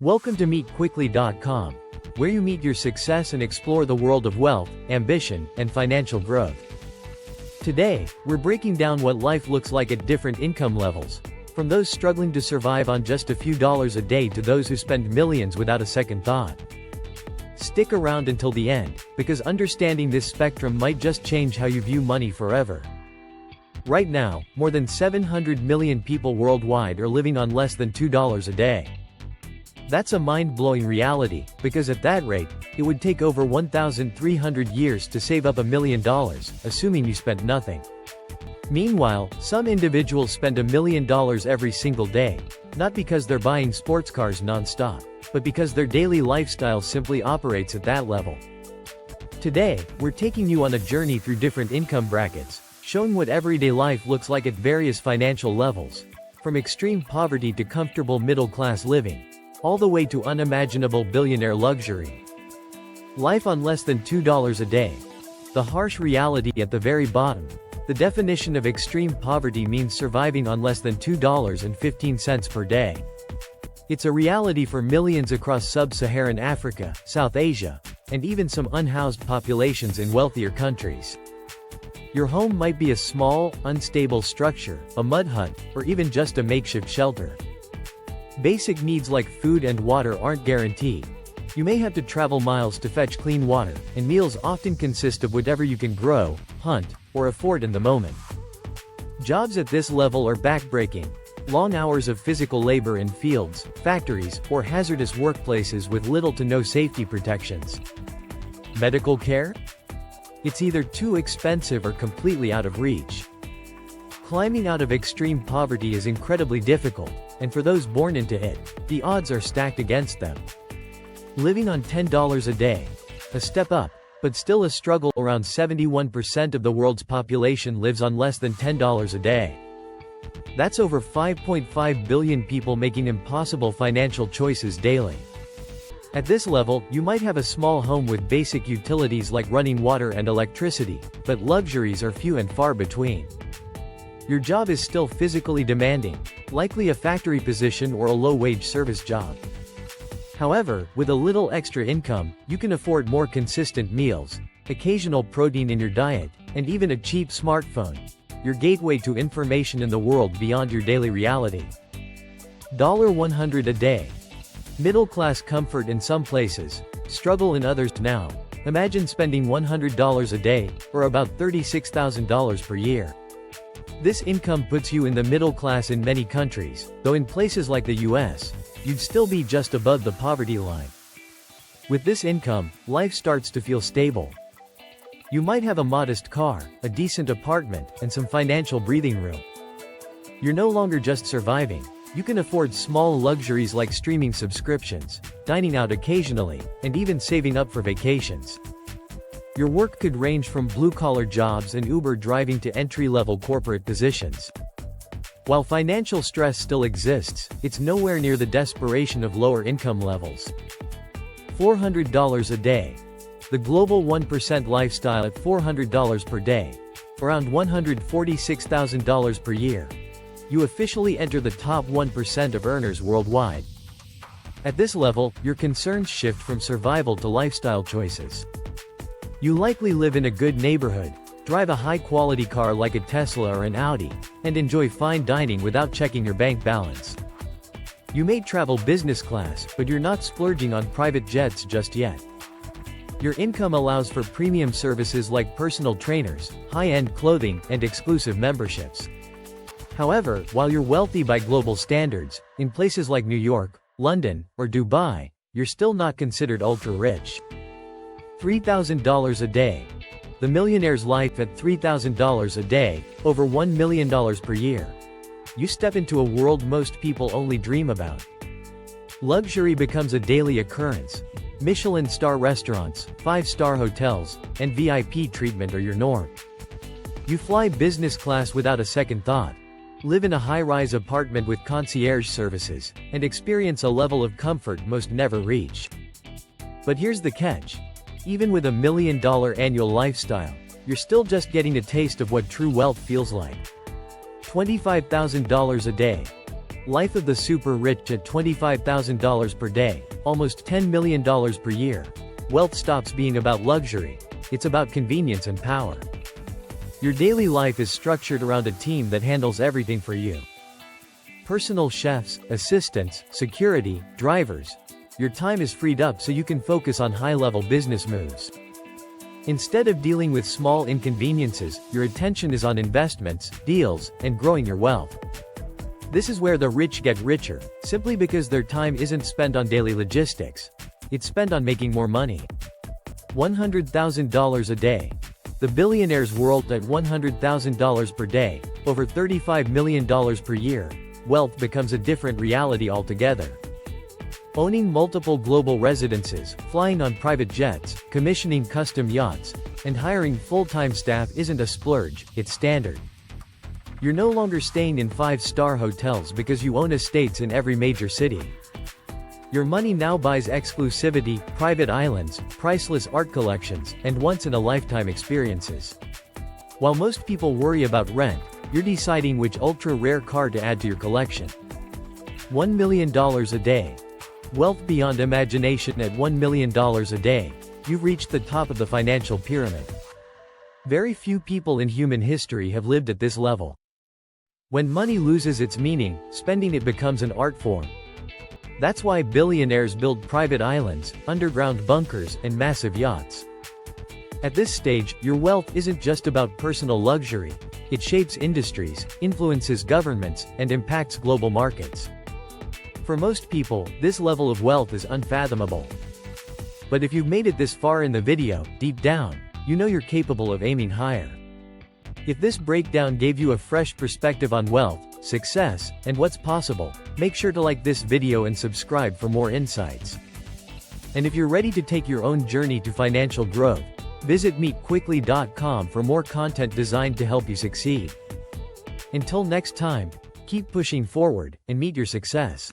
Welcome to MeetQuickly.com, where you meet your success and explore the world of wealth, ambition, and financial growth. Today, we're breaking down what life looks like at different income levels, from those struggling to survive on just a few dollars a day to those who spend millions without a second thought. Stick around until the end, because understanding this spectrum might just change how you view money forever. Right now, more than 700 million people worldwide are living on less than $2 a day. That's a mind-blowing reality, because at that rate, it would take over 1,300 years to save up $1 million, assuming you spent nothing. Meanwhile, some individuals spend $1 million every single day, not because they're buying sports cars non-stop, but because their daily lifestyle simply operates at that level. Today, we're taking you on a journey through different income brackets, showing what everyday life looks like at various financial levels, from extreme poverty to comfortable middle-class living, all the way to unimaginable billionaire luxury. Life on less than $2 a day. The harsh reality at the very bottom. The definition of extreme poverty means surviving on less than $2.15 per day. It's a reality for millions across sub-Saharan Africa, South Asia, and even some unhoused populations in wealthier countries. Your home might be a small, unstable structure, a mud hut, or even just a makeshift shelter. Basic needs like food and water aren't guaranteed. You may have to travel miles to fetch clean water, and meals often consist of whatever you can grow, hunt, or afford in the moment. Jobs at this level are backbreaking. Long hours of physical labor in fields, factories, or hazardous workplaces with little to no safety protections. Medical care? It's either too expensive or completely out of reach. Climbing out of extreme poverty is incredibly difficult, and for those born into it, the odds are stacked against them. Living on $10 a day. A step up, but still a struggle. Around 71% of the world's population lives on less than $10 a day. That's over 5.5 billion people making impossible financial choices daily. At this level, you might have a small home with basic utilities like running water and electricity, but luxuries are few and far between. Your job is still physically demanding, likely a factory position or a low-wage service job. However, with a little extra income, you can afford more consistent meals, occasional protein in your diet, and even a cheap smartphone, your gateway to information in the world beyond your daily reality. $100 a day. Middle-class comfort in some places, struggle in others. Now, imagine spending $100 a day, or about $36,000 per year. This income puts you in the middle class in many countries, though in places like the US, you'd still be just above the poverty line. With this income, life starts to feel stable. You might have a modest car, a decent apartment, and some financial breathing room. You're no longer just surviving. You can afford small luxuries like streaming subscriptions, dining out occasionally, and even saving up for vacations. Your work could range from blue-collar jobs and Uber driving to entry-level corporate positions. While financial stress still exists, it's nowhere near the desperation of lower income levels. $400 a day. The global 1% lifestyle at $400 per day, around $146,000 per year. You officially enter the top 1% of earners worldwide. At this level, your concerns shift from survival to lifestyle choices. You likely live in a good neighborhood, drive a high-quality car like a Tesla or an Audi, and enjoy fine dining without checking your bank balance. You may travel business class, but you're not splurging on private jets just yet. Your income allows for premium services like personal trainers, high-end clothing, and exclusive memberships. However, while you're wealthy by global standards, in places like New York, London, or Dubai, you're still not considered ultra-rich. $3,000 a day. The millionaire's life at $3,000 a day, over $1 million per year. You step into a world most people only dream about. Luxury becomes a daily occurrence. Michelin star restaurants, 5-star hotels, and VIP treatment are your norm. You fly business class without a second thought. Live in a high-rise apartment with concierge services, and experience a level of comfort most never reach. But here's the catch. Even with $1 million annual lifestyle, you're still just getting a taste of what true wealth feels like. $25,000 a day. Life of the super rich at $25,000 per day, almost $10 million per year. Wealth stops being about luxury. It's about convenience and power. Your daily life is structured around a team that handles everything for you. Personal chefs, assistants, security, drivers. Your time is freed up so you can focus on high-level business moves. Instead of dealing with small inconveniences, your attention is on investments, deals, and growing your wealth. This is where the rich get richer, simply because their time isn't spent on daily logistics. It's spent on making more money. $100,000 a day. The billionaire's world at $100,000 per day, over $35 million per year. Wealth becomes a different reality altogether. Owning multiple global residences, flying on private jets, commissioning custom yachts, and hiring full-time staff isn't a splurge, it's standard. You're no longer staying in 5-star hotels because you own estates in every major city. Your money now buys exclusivity, private islands, priceless art collections, and once-in-a-lifetime experiences. While most people worry about rent, you're deciding which ultra-rare car to add to your collection. $1 million a day. Wealth beyond imagination at $1 million a day. You've reached the top of the financial pyramid. Very few people in human history have lived at this level. When money loses its meaning, spending it becomes an art form. That's why billionaires build private islands, underground bunkers, and massive yachts. At this stage, your wealth isn't just about personal luxury. It shapes industries, influences governments, and impacts global markets. For most people, this level of wealth is unfathomable. But if you've made it this far in the video, deep down, you know you're capable of aiming higher. If this breakdown gave you a fresh perspective on wealth, success, and what's possible, make sure to like this video and subscribe for more insights. And if you're ready to take your own journey to financial growth, visit meetquickly.com for more content designed to help you succeed. Until next time, keep pushing forward, and meet your success.